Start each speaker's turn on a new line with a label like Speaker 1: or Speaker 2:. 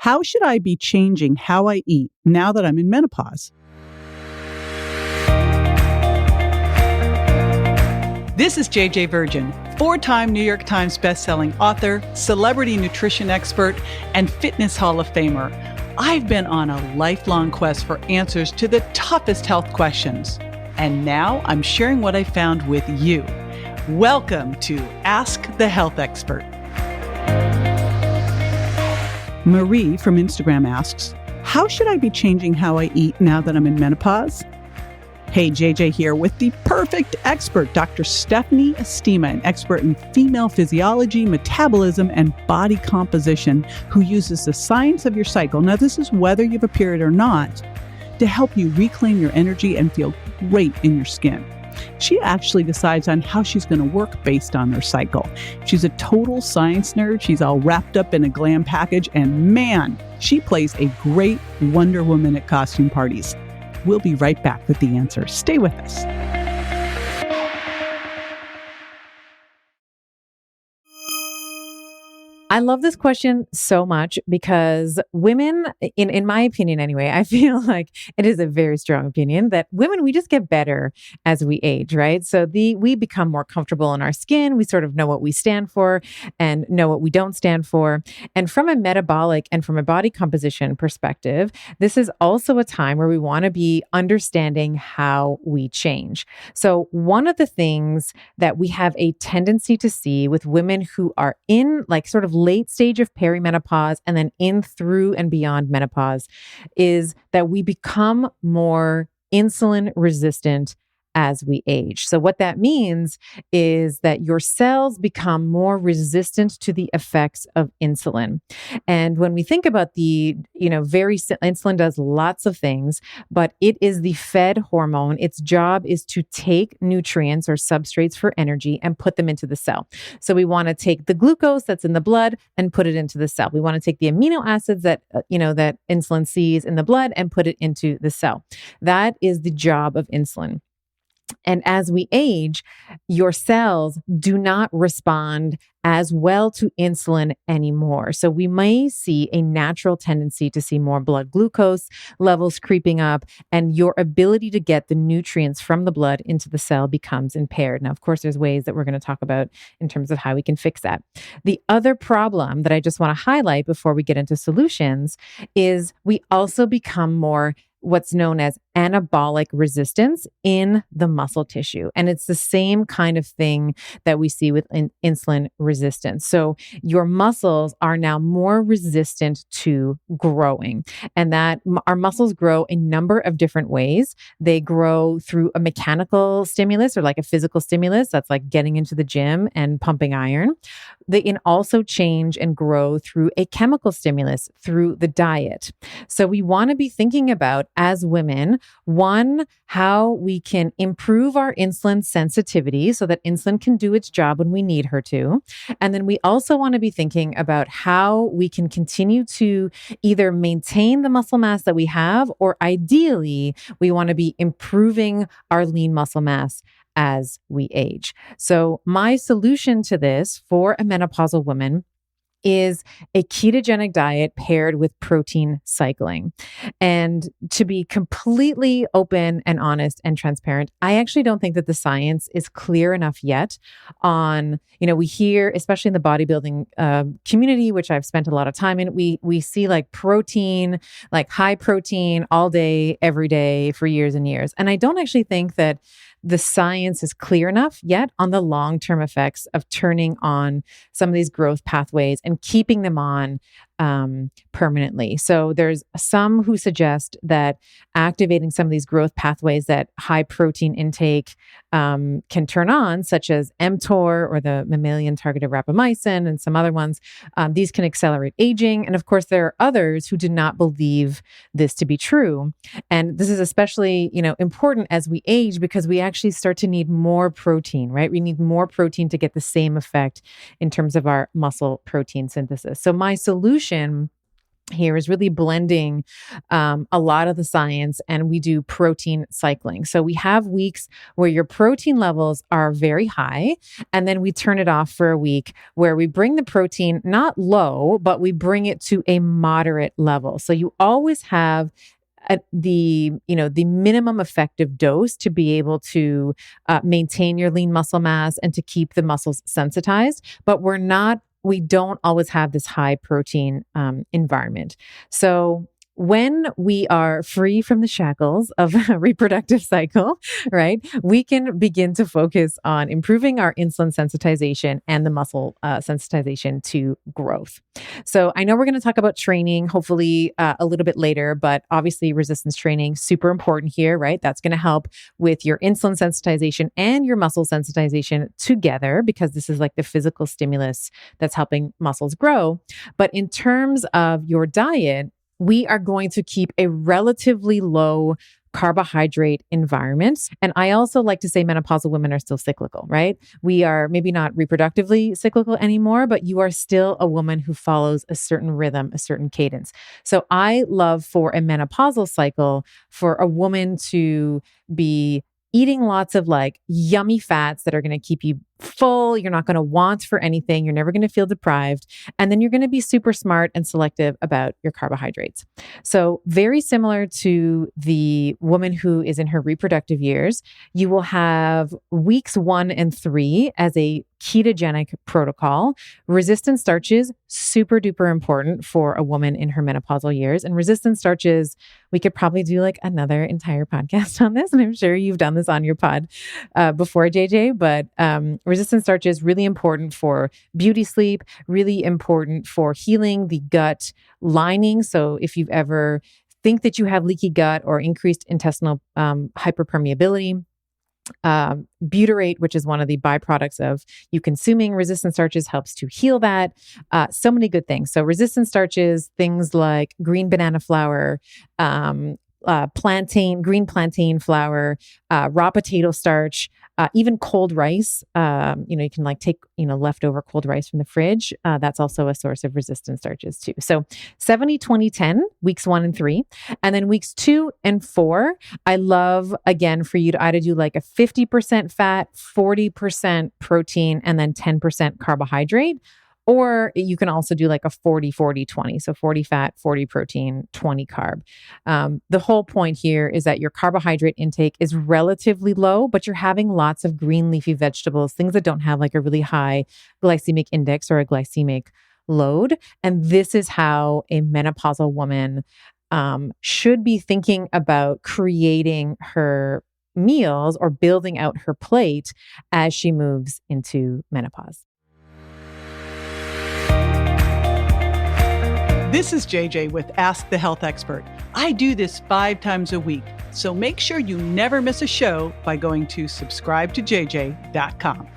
Speaker 1: How should I be changing how I eat now that I'm in menopause? This is JJ Virgin, 4-time New York Times bestselling author, celebrity nutrition expert, and fitness Hall of Famer. I've been on a lifelong quest for answers to the toughest health questions. And now I'm sharing what I found with you. Welcome to Ask the Health Expert. Marie from Instagram asks, how should I be changing how I eat now that I'm in menopause? Hey, JJ here with the perfect expert, Dr. Stephanie Estima, an expert in female physiology, metabolism, and body composition, who uses the science of your cycle, now this is whether you have a period or not, to help you reclaim your energy and feel great in your skin. She actually decides on how she's going to work based on her cycle. She's a total science nerd. She's all wrapped up in a glam package, and man, she plays a great Wonder Woman at costume parties. We'll be right back with the answer. Stay with us.
Speaker 2: I love this question so much because women, in my opinion anyway, I feel like it is a very strong opinion that women, we just get better as we age, right? So we become more comfortable in our skin. We sort of know what we stand for and know what we don't stand for. And from a metabolic and from a body composition perspective, this is also a time where we want to be understanding how we change. So one of the things that we have a tendency to see with women who are in like sort of late stage of perimenopause and then in through and beyond menopause is that we become more insulin resistant as we age. So what that means is that your cells become more resistant to the effects of insulin. And when we think about insulin does lots of things, but it is the fed hormone. Its job is to take nutrients or substrates for energy and put them into the cell. So we want to take the glucose that's in the blood and put it into the cell. We want to take the amino acids that insulin sees in the blood and put it into the cell. That is the job of insulin. And as we age, your cells do not respond as well to insulin anymore. So we may see a natural tendency to see more blood glucose levels creeping up, and your ability to get the nutrients from the blood into the cell becomes impaired. Now, of course, there's ways that we're going to talk about in terms of how we can fix that. The other problem that I just want to highlight before we get into solutions is we also become more what's known as anabolic resistance in the muscle tissue. And it's the same kind of thing that we see with insulin resistance. So your muscles are now more resistant to growing, and that our muscles grow a number of different ways. They grow through a mechanical stimulus or like a physical stimulus. That's like getting into the gym and pumping iron. They can also change and grow through a chemical stimulus through the diet. So we want to be thinking about, as women, one, how we can improve our insulin sensitivity so that insulin can do its job when we need her to. And then we also want to be thinking about how we can continue to either maintain the muscle mass that we have, or ideally, we want to be improving our lean muscle mass as we age. So my solution to this for a menopausal woman is a ketogenic diet paired with protein cycling. And to be completely open and honest and transparent, I actually don't think that the science is clear enough yet on, we hear, especially in the bodybuilding community, which I've spent a lot of time in, we see like protein, like high protein all day, every day for years and years. And I don't actually think that the science is clear enough yet on the long-term effects of turning on some of these growth pathways and keeping them on permanently. So there's some who suggest that activating some of these growth pathways that high protein intake can turn on, such as mTOR or the mammalian targeted rapamycin and some other ones, these can accelerate aging. And of course, there are others who do not believe this to be true. And this is especially, important as we age, because we actually start to need more protein, right? We need more protein to get the same effect in terms of our muscle protein synthesis. So my solution here is really blending a lot of the science, and we do protein cycling. So we have weeks where your protein levels are very high, and then we turn it off for a week where we bring the protein not low, but we bring it to a moderate level. So you always have the minimum effective dose to be able to maintain your lean muscle mass and to keep the muscles sensitized, but we don't always have this high protein environment. So when we are free from the shackles of a reproductive cycle, right, we can begin to focus on improving our insulin sensitization and the muscle sensitization to growth. So I know we're going to talk about training, hopefully a little bit later, but obviously resistance training, super important here, right? That's going to help with your insulin sensitization and your muscle sensitization together, because this is like the physical stimulus that's helping muscles grow. But in terms of your diet, we are going to keep a relatively low carbohydrate environment. And I also like to say menopausal women are still cyclical, right? We are maybe not reproductively cyclical anymore, but you are still a woman who follows a certain rhythm, a certain cadence. So I love for a menopausal cycle for a woman to be eating lots of like yummy fats that are going to keep you full. You're not going to want for anything. You're never going to feel deprived. And then you're going to be super smart and selective about your carbohydrates. So very similar to the woman who is in her reproductive years, you will have weeks 1 and 3 as a ketogenic protocol. Resistant starches, super duper important for a woman in her menopausal years. And resistant starches, we could probably do like another entire podcast on this. And I'm sure you've done this on your pod before, JJ, but resistant starch is really important for beauty sleep, really important for healing the gut lining. So if you've ever think that you have leaky gut or increased intestinal hyperpermeability, butyrate, which is one of the byproducts of you consuming resistant starches, helps to heal that. So many good things. So resistant starches, things like green banana flour, green plantain flour, raw potato starch, even cold rice. You can like take, leftover cold rice from the fridge. That's also a source of resistant starches too. So 70, 20, 10, weeks 1 and 3. And then weeks 2 and 4, I love, again, for you to either do like a 50% fat, 40% protein, and then 10% carbohydrate. Or you can also do like a 40, 40, 20. So 40 fat, 40 protein, 20 carb. The whole point here is that your carbohydrate intake is relatively low, but you're having lots of green leafy vegetables, things that don't have like a really high glycemic index or a glycemic load. And this is how a menopausal woman should be thinking about creating her meals or building out her plate as she moves into menopause.
Speaker 1: This is JJ with Ask the Health Expert. I do this 5 times a week, so make sure you never miss a show by going to subscribetojj.com.